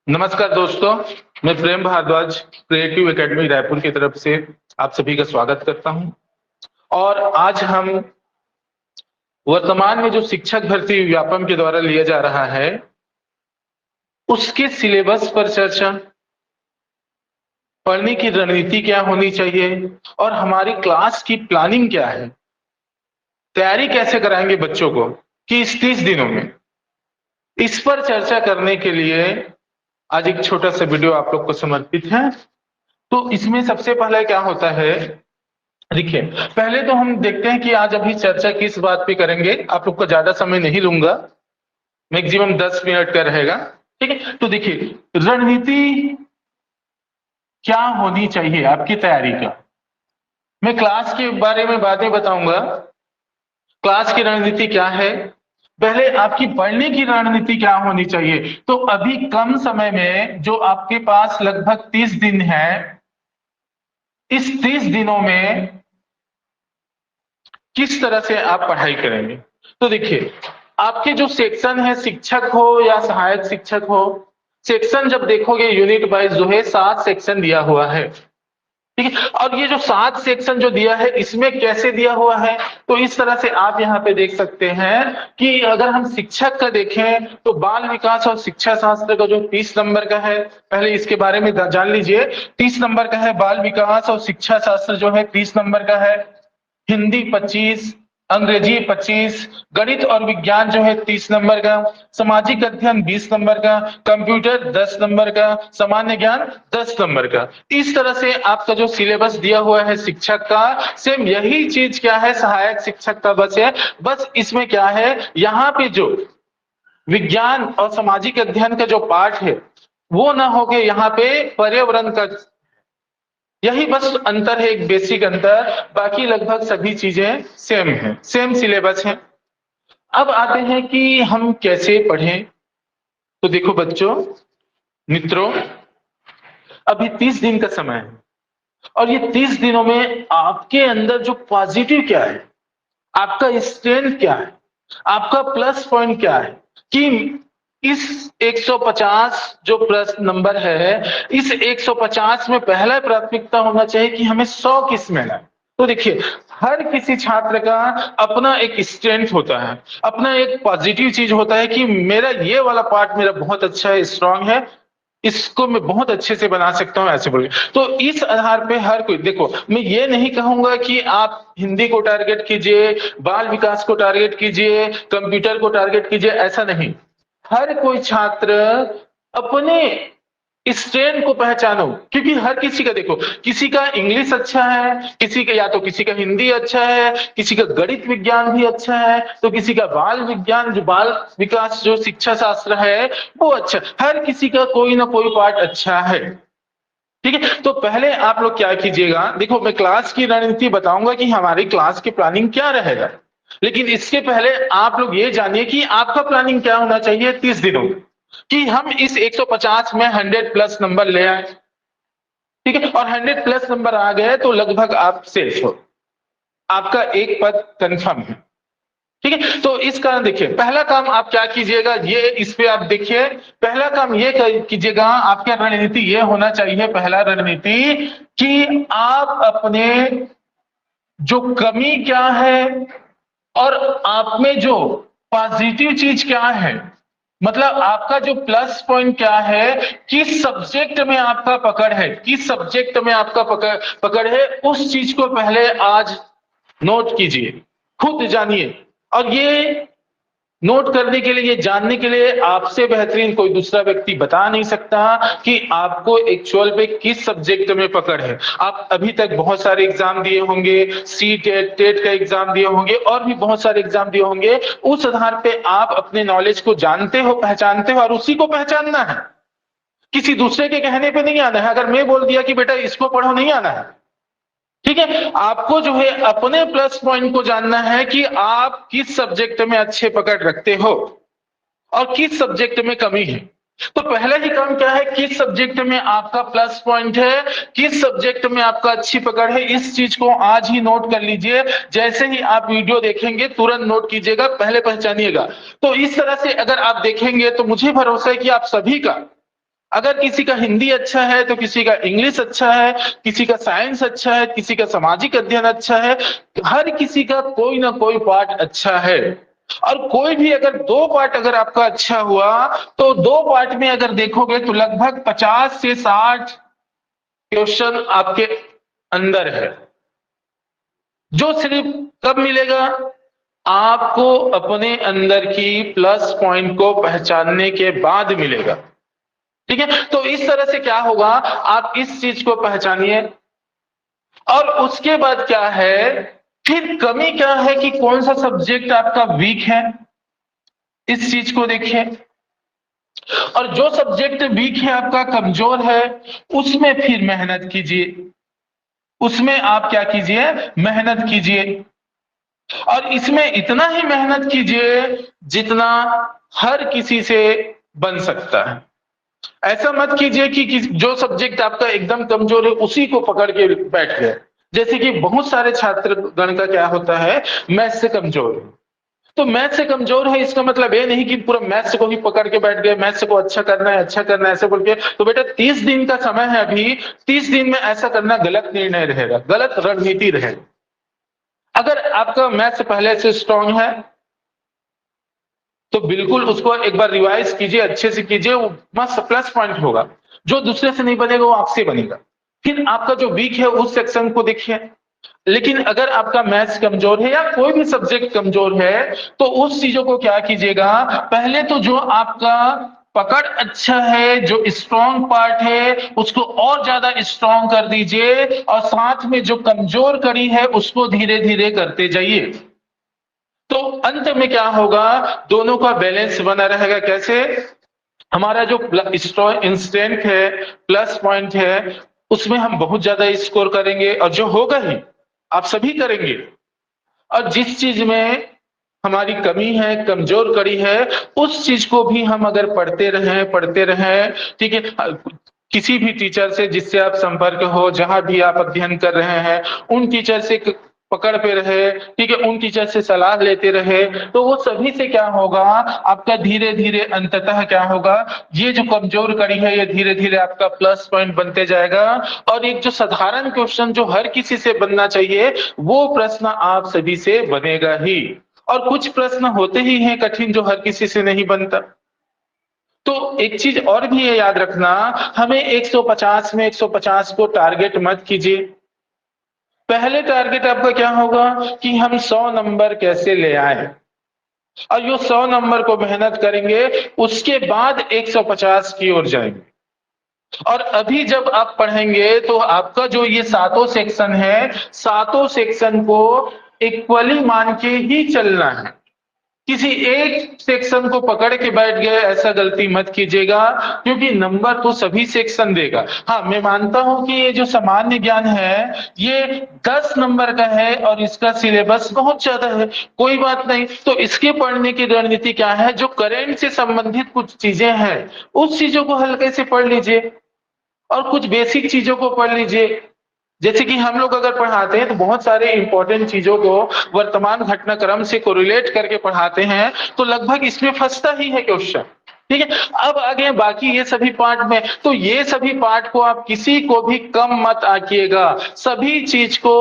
नमस्कार दोस्तों, मैं प्रेम भारद्वाज क्रिएटिव एकेडमी रायपुर की तरफ से आप सभी का स्वागत करता हूं। और आज हम वर्तमान में जो शिक्षक भर्ती व्यापम के द्वारा लिया जा रहा है उसके सिलेबस पर चर्चा, पढ़ने की रणनीति क्या होनी चाहिए और हमारी क्लास की प्लानिंग क्या है, तैयारी कैसे कराएंगे बच्चों को कि इस 30 दिनों में, इस पर चर्चा करने के लिए आज एक छोटा सा वीडियो आप लोग को समर्पित है। तो इसमें सबसे पहले क्या होता है, देखिए पहले तो हम देखते हैं कि आज अभी चर्चा किस बात पे करेंगे। आप लोग का ज्यादा समय नहीं लूंगा, मैक्सिमम 10 मिनट का रहेगा। ठीक है, तो देखिए रणनीति क्या होनी चाहिए आपकी तैयारी का। मैं क्लास के बारे में बातें बताऊंगा, क्लास की रणनीति क्या है, पहले आपकी पढ़ने की रणनीति क्या होनी चाहिए। तो अभी कम समय में जो आपके पास लगभग 30 दिन है, इस 30 दिनों में किस तरह से आप पढ़ाई करेंगे। तो देखिए आपके जो सेक्शन है, शिक्षक हो या सहायक शिक्षक हो, सेक्शन जब देखोगे यूनिट वाइज जो है 7 सेक्शन दिया हुआ है। ठीक है, और ये जो 7 सेक्शन जो दिया है इसमें कैसे दिया हुआ है, तो इस तरह से आप यहाँ पे देख सकते हैं कि अगर हम शिक्षक का देखें तो बाल विकास और शिक्षा शास्त्र का जो 30 नंबर का है, पहले इसके बारे में जान लीजिए। 30 नंबर का है बाल विकास और शिक्षा शास्त्र जो है 30 नंबर का है, हिंदी 25, अंग्रेजी 25, गणित और विज्ञान जो है 30 नंबर का, सामाजिक अध्ययन 20 नंबर का, कंप्यूटर 10 नंबर का, सामान्य ज्ञान 10 नंबर का। इस तरह से आपका जो सिलेबस दिया हुआ है शिक्षक का, सेम यही चीज क्या है सहायक शिक्षक का बस है। बस इसमें क्या है, यहाँ पे जो विज्ञान और सामाजिक अध्ययन का जो पार्ट है वो ना हो के यहाँ पे पर्यावरण का, यही बस अंतर है, एक बेसिक अंतर, बाकी लगभग सभी चीजें सेम है, सेम सिलेबस है। अब आते हैं कि हम कैसे पढ़ें। तो देखो बच्चों, मित्रों, अभी 30 दिन का समय है और ये 30 दिनों में आपके अंदर जो पॉजिटिव क्या है, आपका स्ट्रेंथ क्या है, आपका प्लस पॉइंट क्या है, कि इस 150 जो प्लस नंबर है, इस 150 में पहला प्राथमिकता होना चाहिए कि हमें 100 किस में लाए। तो देखिए हर किसी छात्र का अपना एक स्ट्रेंथ होता है, अपना एक पॉजिटिव चीज होता है कि मेरा ये वाला पार्ट मेरा बहुत अच्छा है, स्ट्रांग है, इसको मैं बहुत अच्छे से बना सकता हूं, ऐसे बोलिए। तो इस आधार पे हर कोई, देखो मैं ये नहीं कहूंगा कि आप हिंदी को टारगेट कीजिए, बाल विकास को टारगेट कीजिए, कंप्यूटर को टारगेट कीजिए, ऐसा नहीं। हर कोई छात्र अपने स्ट्रेंथ को पहचानो, क्योंकि हर किसी का देखो, किसी का इंग्लिश अच्छा है, किसी का या तो किसी का हिंदी अच्छा है, किसी का गणित विज्ञान भी अच्छा है, तो किसी का बाल विज्ञान जो बाल विकास जो शिक्षा शास्त्र है वो अच्छा, हर किसी का कोई ना कोई पार्ट अच्छा है। ठीक है, तो पहले आप लोग क्या कीजिएगा, देखो मैं क्लास की रणनीति बताऊंगा कि हमारी क्लास की प्लानिंग क्या रहेगा, लेकिन इसके पहले आप लोग ये जानिए कि आपका प्लानिंग क्या होना चाहिए 30 दिनों में, कि हम इस 150 में 100 प्लस नंबर ले आए। ठीक है, और 100 प्लस नंबर आ गए तो लगभग आप सेफ हो, आपका एक पद कंफर्म है। ठीक है, तो इस कारण देखिए पहला काम आप क्या कीजिएगा, ये इस पे आप देखिए, पहला काम ये कीजिएगा, आपका रणनीति ये होना चाहिए, पहला रणनीति कि आप अपने जो कमी क्या है और आप में जो पॉजिटिव चीज क्या है, मतलब आपका जो प्लस पॉइंट क्या है, किस सब्जेक्ट में आपका पकड़ है, किस सब्जेक्ट में आपका पकड़ है, उस चीज को पहले आज नोट कीजिए, खुद जानिए। और ये नोट करने के लिए, ये जानने के लिए आपसे बेहतरीन कोई दूसरा व्यक्ति बता नहीं सकता कि आपको एक्चुअल पे किस सब्जेक्ट में पकड़ है। आप अभी तक बहुत सारे एग्जाम दिए होंगे, सी टेट टेट का एग्जाम दिए होंगे और भी बहुत सारे एग्जाम दिए होंगे, उस आधार पे आप अपने नॉलेज को जानते हो, पहचानते हो, और उसी को पहचानना है, किसी दूसरे के कहने पे नहीं आना है। अगर मैं बोल दिया कि बेटा इसको पढ़ो, नहीं आना है। ठीक है, आपको जो है अपने प्लस पॉइंट को जानना है कि आप किस सब्जेक्ट में अच्छे पकड़ रखते हो और किस सब्जेक्ट में कमी है। तो पहला ही काम क्या है, किस सब्जेक्ट में आपका प्लस पॉइंट है, किस सब्जेक्ट में आपका अच्छी पकड़ है, इस चीज को आज ही नोट कर लीजिए। जैसे ही आप वीडियो देखेंगे तुरंत नोट कीजिएगा, पहले पहचानिएगा। तो इस तरह से अगर आप देखेंगे तो मुझे भरोसा है कि आप सभी का अगर किसी का हिंदी अच्छा है तो किसी का इंग्लिश अच्छा है, किसी का साइंस अच्छा है, किसी का सामाजिक अध्ययन अच्छा है, हर किसी का कोई ना कोई पार्ट अच्छा है। और कोई भी अगर दो पार्ट अगर आपका अच्छा हुआ तो दो पार्ट में अगर देखोगे तो लगभग 50 से 60 क्वेश्चन आपके अंदर है, जो सिर्फ कब मिलेगा, आपको अपने अंदर की प्लस पॉइंट को पहचानने के बाद मिलेगा। ठीक है, तो इस तरह से क्या होगा, आप इस चीज को पहचानिए। और उसके बाद क्या है, फिर कमी क्या है कि कौन सा सब्जेक्ट आपका वीक है, इस चीज को देखिए। और जो सब्जेक्ट वीक है, आपका कमजोर है, उसमें फिर मेहनत कीजिए, उसमें आप क्या कीजिए, मेहनत कीजिए। और इसमें इतना ही मेहनत कीजिए जितना हर किसी से बन सकता है। ऐसा मत कीजिए कि जो सब्जेक्ट आपका एकदम कमजोर है उसी को पकड़ के बैठ गए। जैसे कि बहुत सारे छात्र गण का क्या होता है, मैथ से कमजोर है। तो मैथ से कमजोर है इसका मतलब ये नहीं कि पूरा मैथ्स को ही पकड़ के बैठ गए, मैथ्स को अच्छा करना है, अच्छा करना है ऐसे बोल के। तो बेटा 30 दिन का समय है अभी, 30 दिन में ऐसा करना गलत निर्णय रहेगा, गलत रणनीति रहेगा। अगर आपका मैथ्स पहले से स्ट्रांग है तो बिल्कुल उसको एक बार रिवाइज कीजिए, अच्छे से कीजिए, वो मस्त प्लस पॉइंट होगा। जो दूसरे से नहीं बनेगा वो आपसे बनेगा। फिर आपका जो वीक है उस सेक्शन को देखिए। लेकिन अगर आपका मैथ्स कमजोर है या कोई भी सब्जेक्ट कमजोर है तो उस चीजों को क्या कीजिएगा, पहले तो जो आपका पकड़ अच्छा है, जो स्ट्रॉन्ग पार्ट है उसको और ज्यादा स्ट्रॉन्ग कर दीजिए, और साथ में जो कमजोर कड़ी है उसको धीरे धीरे करते जाइए। तो अंत में क्या होगा, दोनों का बैलेंस बना रहेगा। कैसे, हमारा जो इंस्टेंट है, प्लस पॉइंट है, उसमें हम बहुत ज्यादा स्कोर करेंगे, और जो होगा ही आप सभी करेंगे। और जिस चीज में हमारी कमी है, कमजोर कड़ी है, उस चीज को भी हम अगर पढ़ते रहें, ठीक है, किसी भी टीचर से जिससे आप संपर्क हो, जहां भी आप अध्ययन कर रहे हैं, उन टीचर से पकड़ पे रहे, ठीक है, उन टीचर से सलाह लेते रहे, तो वो सभी से क्या होगा, आपका धीरे धीरे अंततः क्या होगा, ये जो कमजोर कड़ी है ये धीरे धीरे आपका प्लस पॉइंट बनते जाएगा। और एक जो साधारण क्वेश्चन जो हर किसी से बनना चाहिए, वो प्रश्न आप सभी से बनेगा ही। और कुछ प्रश्न होते ही हैं कठिन जो हर किसी से नहीं बनता। तो एक चीज और भी है याद रखना, हमें 150 में 150 को टारगेट मत कीजिए। पहले टारगेट आपका क्या होगा कि हम 100 नंबर कैसे ले आए, और जो 100 नंबर को मेहनत करेंगे, उसके बाद 150 की ओर जाएंगे। और अभी जब आप पढ़ेंगे तो आपका जो ये सातों सेक्शन है, सातों सेक्शन को इक्वली मान के ही चलना है। किसी एक सेक्शन को पकड़ के बैठ गए ऐसा गलती मत कीजिएगा, क्योंकि नंबर तो सभी सेक्शन देगा। हाँ, मैं मानता हूं कि ये जो सामान्य ज्ञान है ये 10 नंबर का है और इसका सिलेबस बहुत ज्यादा है, कोई बात नहीं। तो इसके पढ़ने की रणनीति क्या है, जो करंट से संबंधित कुछ चीजें हैं उस चीजों को हल्के से पढ़ लीजिए, और कुछ बेसिक चीजों को पढ़ लीजिए। जैसे कि हम लोग अगर पढ़ाते हैं तो बहुत सारे इंपॉर्टेंट चीजों को वर्तमान घटनाक्रम से कोरिलेट करके पढ़ाते हैं, तो लगभग इसमें फंसता ही है क्वेश्चन। ठीक है, अब आगे बाकी ये सभी पार्ट में, तो ये सभी पार्ट को आप किसी को भी कम मत आंकिएगा, सभी चीज को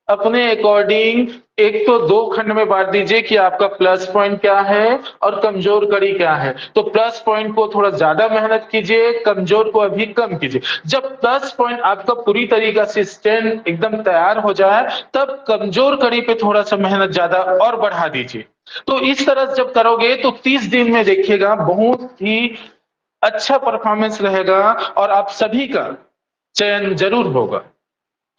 अपने अकॉर्डिंग एक तो दो खंड में बांट दीजिए कि आपका प्लस पॉइंट क्या है और कमजोर कड़ी क्या है। तो प्लस पॉइंट को थोड़ा ज्यादा मेहनत कीजिए, कमजोर को अभी कम कीजिए। जब प्लस पॉइंट आपका पूरी तरीका से स्टैंड एकदम तैयार हो जाए, तब कमजोर कड़ी पे थोड़ा सा मेहनत ज्यादा और बढ़ा दीजिए। तो इस तरह जब करोगे तो 30 दिन में देखिएगा बहुत ही अच्छा परफॉर्मेंस रहेगा, और आप सभी का चयन जरूर होगा।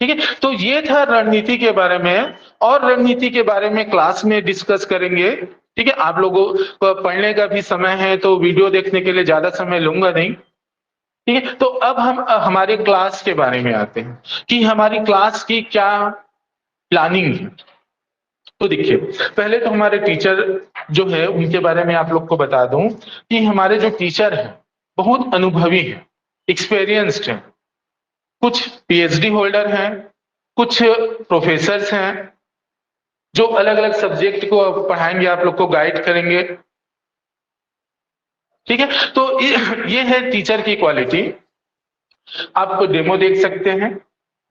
ठीक है, तो ये था रणनीति के बारे में, और रणनीति के बारे में क्लास में डिस्कस करेंगे। ठीक है, आप लोगों को पढ़ने का भी समय है तो वीडियो देखने के लिए ज्यादा समय लूंगा नहीं। ठीक है, तो अब हम हमारे क्लास के बारे में आते हैं कि हमारी क्लास की क्या प्लानिंग है। तो देखिए, पहले तो हमारे टीचर जो है उनके बारे में आप लोग को बता दूं कि हमारे जो टीचर हैं बहुत अनुभवी हैं, एक्सपीरियंस्ड हैं। कुछ पीएचडी होल्डर हैं, कुछ प्रोफेसर्स हैं जो अलग अलग सब्जेक्ट को पढ़ाएंगे, आप लोग को गाइड करेंगे। ठीक है, तो ये है टीचर की क्वालिटी। आप डेमो देख सकते हैं,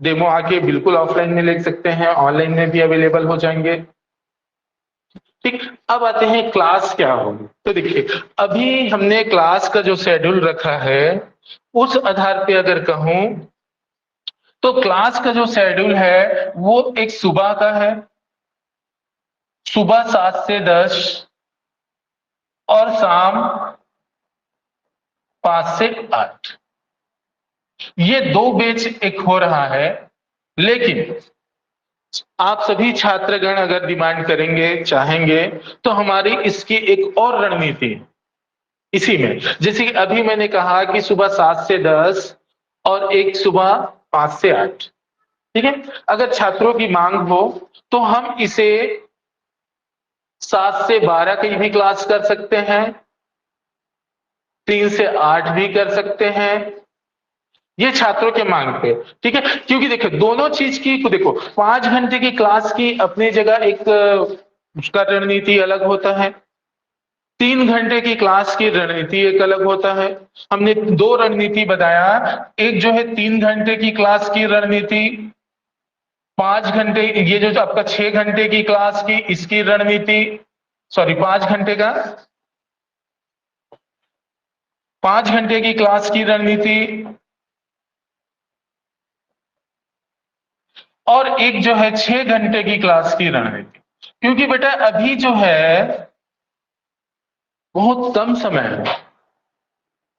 डेमो आके बिल्कुल ऑफलाइन में ले सकते हैं, ऑनलाइन में भी अवेलेबल हो जाएंगे। ठीक, अब आते हैं क्लास क्या होगी। तो देखिए, अभी हमने क्लास का जो शेड्यूल रखा है उस आधार पे अगर कहूं तो क्लास का जो शेड्यूल है वो एक सुबह का है, सुबह 7 से 10, और शाम 5 से 8। ये 2 बैच एक हो रहा है। लेकिन आप सभी छात्रगण अगर डिमांड करेंगे, चाहेंगे, तो हमारी इसकी एक और रणनीति है इसी में। जैसे कि अभी मैंने कहा कि सुबह 7 से 10 और एक सुबह 5 से 8। ठीक है, अगर छात्रों की मांग हो तो हम इसे 7 से 12 की भी क्लास कर सकते हैं, 3 से 8 भी कर सकते हैं, ये छात्रों के मांग पे। ठीक है, क्योंकि देखो दोनों चीज की देखो, 5 घंटे की क्लास की अपनी जगह एक उसका रणनीति अलग होता है, 3 घंटे की क्लास की रणनीति एक अलग होता है। हमने 2 रणनीति बताया, एक जो है 3 घंटे की क्लास की रणनीति, 5 घंटे, ये जो आपका 6 घंटे की क्लास की इसकी रणनीति, सॉरी 5 घंटे का, 5 घंटे की क्लास की रणनीति, और एक जो है 6 घंटे की क्लास की रणनीति। क्योंकि बेटा अभी जो है बहुत कम समय है,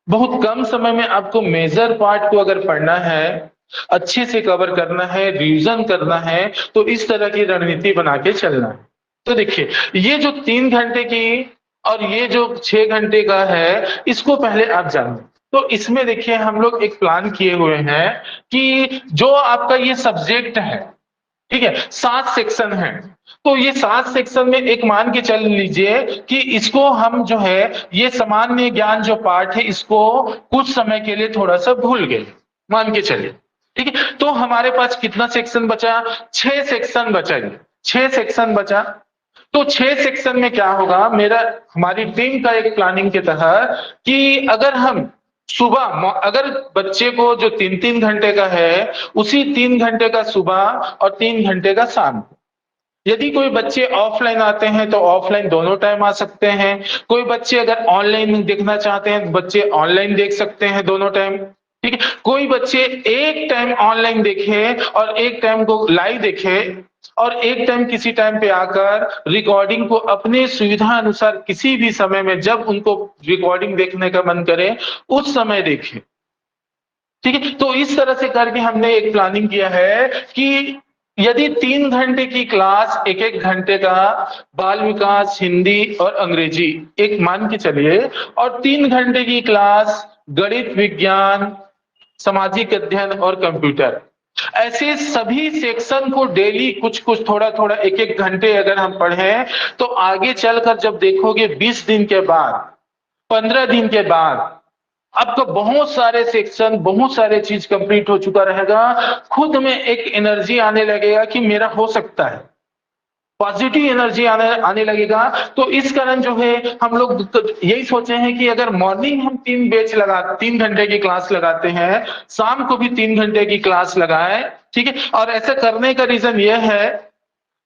बहुत कम समय में आपको मेजर पार्ट को अगर पढ़ना है, अच्छे से कवर करना है, रिवीजन करना है, तो इस तरह की रणनीति बना के चलना है। तो देखिए, ये जो 3 घंटे की और ये जो 6 घंटे का है, इसको पहले आप जानिए। तो इसमें देखिए हम लोग एक प्लान किए हुए हैं कि जो आपका ये सब्जेक्ट है, ठीक है, 7 सेक्शन है, तो ये 7 सेक्शन में एक मान के चल लीजिए कि इसको हम जो है ये सामान्य ज्ञान जो पार्ट है इसको कुछ समय के लिए थोड़ा सा भूल गए, मान के चलिए। ठीक है, तो हमारे पास कितना सेक्शन बचा? 6 सेक्शन बचा। 6 सेक्शन बचा, तो 6 सेक्शन में क्या होगा, हमारी टीम का एक प्लानिंग के तहत कि अगर हम सुबह, अगर बच्चे को जो 3-3 घंटे का है उसी 3 घंटे का सुबह और 3 घंटे का शाम को, यदि कोई बच्चे ऑफलाइन आते हैं तो ऑफलाइन दोनों टाइम आ सकते हैं, कोई बच्चे अगर ऑनलाइन देखना चाहते हैं बच्चे ऑनलाइन देख सकते हैं दोनों टाइम। ठीक है, कोई बच्चे एक टाइम ऑनलाइन देखे और एक टाइम को लाइव देखे, और एक टाइम किसी टाइम पे आकर रिकॉर्डिंग को अपने सुविधा अनुसार किसी भी समय में जब उनको रिकॉर्डिंग देखने का मन करे उस समय देखें। ठीक है, तो इस तरह से करके हमने एक प्लानिंग किया है कि यदि 3 घंटे की क्लास, 1-1 घंटे का बाल विकास, हिंदी और अंग्रेजी एक मान के चलिए, और 3 घंटे की क्लास गणित, विज्ञान, सामाजिक अध्ययन और कंप्यूटर, ऐसे सभी सेक्शन को डेली कुछ कुछ थोड़ा थोड़ा 1-1 घंटे अगर हम पढ़ें तो आगे चलकर जब देखोगे 20 दिन के बाद, 15 दिन के बाद आपका बहुत सारे सेक्शन, बहुत सारे चीज कंप्लीट हो चुका रहेगा, खुद में एक एनर्जी आने लगेगा कि मेरा हो सकता है, पॉजिटिव एनर्जी आने लगेगा। तो इस कारण जो है हम लोग यही सोचे हैं कि अगर मॉर्निंग हम 3 घंटे की क्लास लगाते हैं, शाम को भी 3 घंटे की क्लास लगाएं। ठीक है, और ऐसा करने का रीजन यह है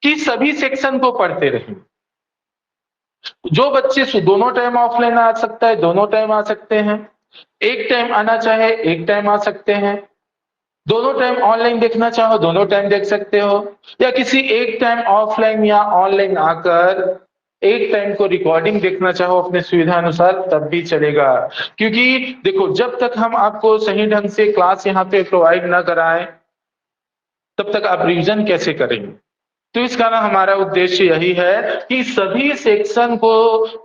कि सभी सेक्शन को पढ़ते रहें। जो बच्चे दोनों टाइम ऑफलाइन आ सकता है दोनों टाइम आ सकते हैं, एक टाइम आना चाहे एक टाइम आ सकते हैं, दोनों टाइम ऑनलाइन देखना चाहो दोनों टाइम देख सकते हो, या किसी एक टाइम ऑफलाइन या ऑनलाइन आकर एक टाइम को रिकॉर्डिंग देखना चाहो अपने सुविधा अनुसार तब भी चलेगा। क्योंकि देखो जब तक हम आपको सही ढंग से क्लास यहाँ पे प्रोवाइड ना कराएं तब तक आप रिवीजन कैसे करेंगे। तो इस कारण हमारा उद्देश्य यही है कि सभी सेक्शन को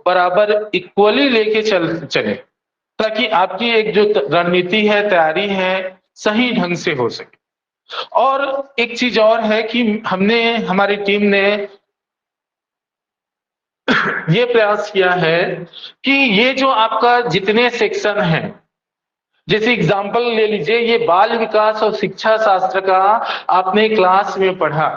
बराबर इक्वली लेके चले, ताकि आपकी एक जो रणनीति है, तैयारी है, सही ढंग से हो सके। और एक चीज और है कि हमारी टीम ने ये प्रयास किया है कि ये जो आपका जितने सेक्शन हैं, जैसे एग्जांपल ले लीजिए, ये बाल विकास और शिक्षा शास्त्र का आपने क्लास में पढ़ा,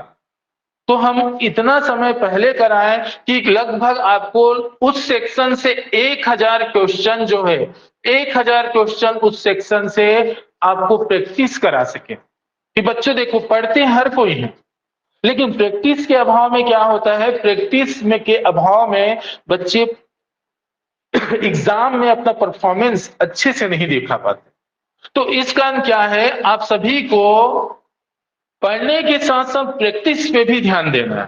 तो हम इतना समय पहले कराएं कि लगभग आपको उस सेक्शन से 1000 क्वेश्चन जो है, 1000 क्वेश्चन उस सेक्शन से आपको प्रैक्टिस करा सके। कि बच्चों देखो, पढ़ते हर कोई है, लेकिन प्रैक्टिस के अभाव में क्या होता है, प्रैक्टिस में के अभाव में बच्चे एग्जाम में अपना परफॉर्मेंस अच्छे से नहीं दिखा पाते। तो इस कारण क्या है, आप सभी को पढ़ने के साथ साथ प्रैक्टिस पे भी ध्यान देना है।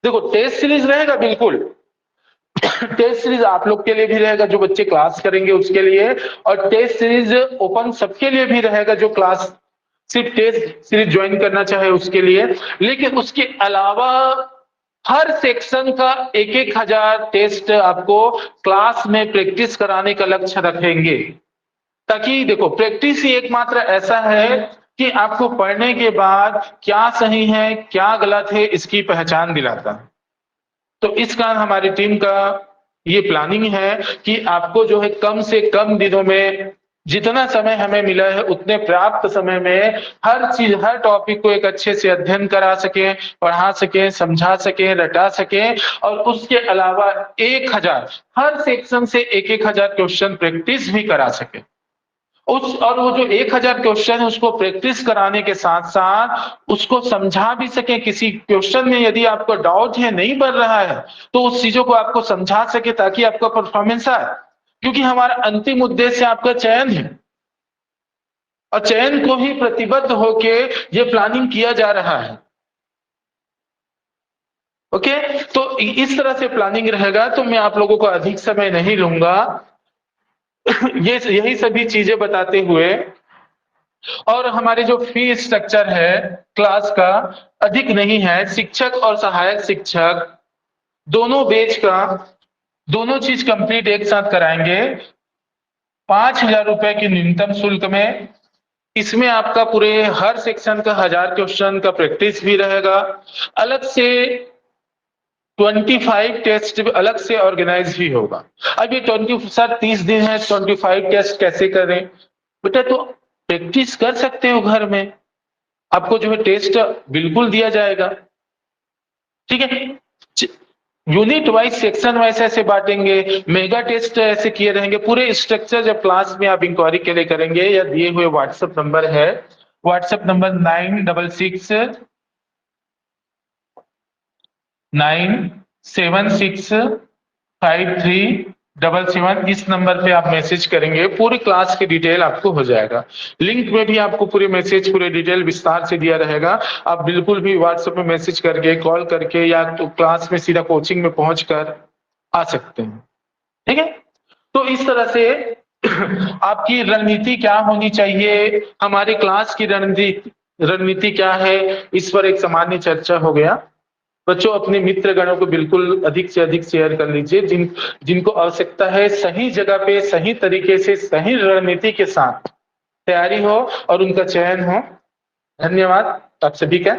देखो, टेस्ट सीरीज रहेगा बिल्कुल, टेस्ट सीरीज आप लोग के लिए भी रहेगा जो बच्चे क्लास करेंगे उसके लिए, और टेस्ट सीरीज ओपन सबके लिए भी रहेगा जो क्लास सिर्फ टेस्ट सीरीज ज्वाइन करना चाहे उसके लिए। लेकिन उसके अलावा हर सेक्शन का 1000 टेस्ट आपको क्लास में प्रैक्टिस कराने का लक्ष्य रखेंगे, ताकि देखो प्रैक्टिस ही एकमात्र ऐसा है कि आपको पढ़ने के बाद क्या सही है क्या गलत है इसकी पहचान दिलाता है। तो इस कारण हमारी टीम का ये प्लानिंग है कि आपको जो है कम से कम दिनों में, जितना समय हमें मिला है उतने प्राप्त समय में हर चीज, हर टॉपिक को एक अच्छे से अध्ययन करा सके, पढ़ा सके, समझा सके, रटा सके, और उसके अलावा 1000 हर सेक्शन से 1000 क्वेश्चन प्रैक्टिस भी करा सके। और वो जो 1000 क्वेश्चन है उसको प्रैक्टिस कराने के साथ साथ उसको समझा भी सके। किसी क्वेश्चन में यदि आपको डाउट है, नहीं बन रहा है, तो उस चीजों को आपको समझा सके ताकि आपका परफॉर्मेंस आए। क्योंकि हमारा अंतिम उद्देश्य आपका चयन है, और चयन को ही प्रतिबद्ध होके ये प्लानिंग किया जा रहा है। ओके, तो इस तरह से प्लानिंग रहेगा। तो मैं आप लोगों को अधिक समय नहीं लूंगा, ये यही सभी चीजें बताते हुए, और हमारे जो फी स्ट्रक्चर है क्लास का अधिक नहीं है। शिक्षक और सहायक शिक्षक दोनों बैच का दोनों चीज कंप्लीट एक साथ कराएंगे 5000 रुपए की न्यूनतम शुल्क में। इसमें आपका पूरे हर सेक्शन का 1000 क्वेश्चन का प्रैक्टिस भी रहेगा। अलग से 25 टेस्ट अलग से ऑर्गेनाइज भी होगा। अब ये 20 सर 30 दिन है, 25 टेस्ट कैसे करें बेटा? तो प्रैक्टिस कर सकते हो घर में, आपको जो है टेस्ट बिल्कुल दिया जाएगा। ठीक है, यूनिट वाइज सेक्शन वाइज ऐसे बांटेंगे, मेगा टेस्ट ऐसे किए रहेंगे। पूरे स्ट्रक्चर जब क्लास में आप इंक्वायरी के लिए करेंगे, या दिए हुए व्हाट्सएप नंबर है, व्हाट्सएप नंबर 9669765377, इस नंबर पे आप मैसेज करेंगे, पूरी क्लास की डिटेल आपको हो जाएगा। लिंक में भी आपको पूरे मैसेज, पूरे डिटेल विस्तार से दिया रहेगा। आप बिल्कुल भी व्हाट्सएप में मैसेज करके, कॉल करके, या तो क्लास में सीधा कोचिंग में पहुंचकर आ सकते हैं। ठीक है, तो इस तरह से आपकी रणनीति क्या होनी चाहिए, हमारी क्लास की रणनीति क्या है, इस पर एक सामान्य चर्चा हो गया। बच्चों, अपने मित्र गणों को बिल्कुल अधिक से अधिक शेयर कर लीजिए, जिनको आवश्यकता है, सही जगह पे सही तरीके से सही रणनीति के साथ तैयारी हो और उनका चयन हो। धन्यवाद आप सभी का।